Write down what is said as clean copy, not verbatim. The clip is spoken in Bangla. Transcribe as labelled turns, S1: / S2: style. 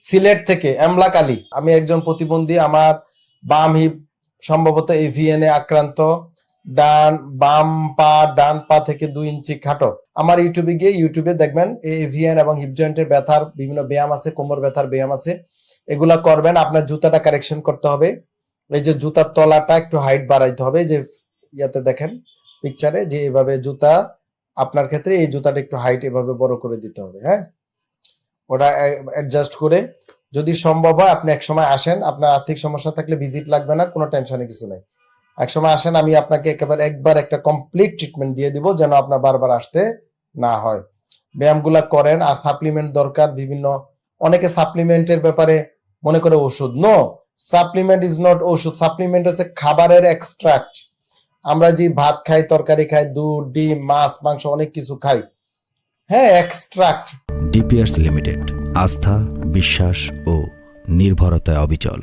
S1: সিলেট থেকে এমলাক আলী। আমি একজন প্রতিবন্ধী, আমার বাম হিপ সম্ভবত এভিএন এ আক্রান্ত, ডান পা থেকে 2 ইঞ্চি খাটো। আমার ইউটিউবে দেখবেন এভিএন এবং হিপ জয়েন্টের ব্যথার বিভিন্ন ব্যায়াম আছে, কোমর ব্যথার ব্যায়াম আছে, এগুলা করবেন। আপনার জুতাটা কারেকশন করতে হবে। এই যে জুতার তলাটা একটু হাইট বাড়াইতে হবে, যে ইয়াতে দেখেন পিকচারে যে এভাবে জুতা, আপনার ক্ষেত্রে এই জুতাটা একটু হাইট এভাবে বড় করে দিতে হবে। হ্যাঁ, ওটা অ্যাডজাস্ট করে যদি সম্ভব হয় আপনি একসময় আসেন। আপনার আর্থিক সমস্যা থাকলে ভিজিট লাগবে না, কোনো টেনশনে কিছু নেই। একসময় আসেন, আমি আপনাকে একবার একটা কমপ্লিট ট্রিটমেন্ট দিয়ে দিব, যেন আপনার বারবার আসতে না হয়। ব্যায়ামগুলা করেন। আর সাপ্লিমেন্ট দরকার বিভিন্ন, অনেকে সাপ্লিমেন্টের ব্যাপারে মনে করে ওষুধ। নো, সাপ্লিমেন্ট ইজ নট ওষুধ। সাপ্লিমেন্ট হচ্ছে খাবারের এক্সট্রাক্ট। আমরা যে ভাত খাই, তরকারি খাই, দুধ, ডিম, মাছ, মাংস, অনেক কিছু খাই, হ্যাঁ, এক্সট্রাক্ট।
S2: ডিপিয়ার্স লিমিটেড, আস্থা, বিশ্বাস ও নির্ভরতায় অবিচল।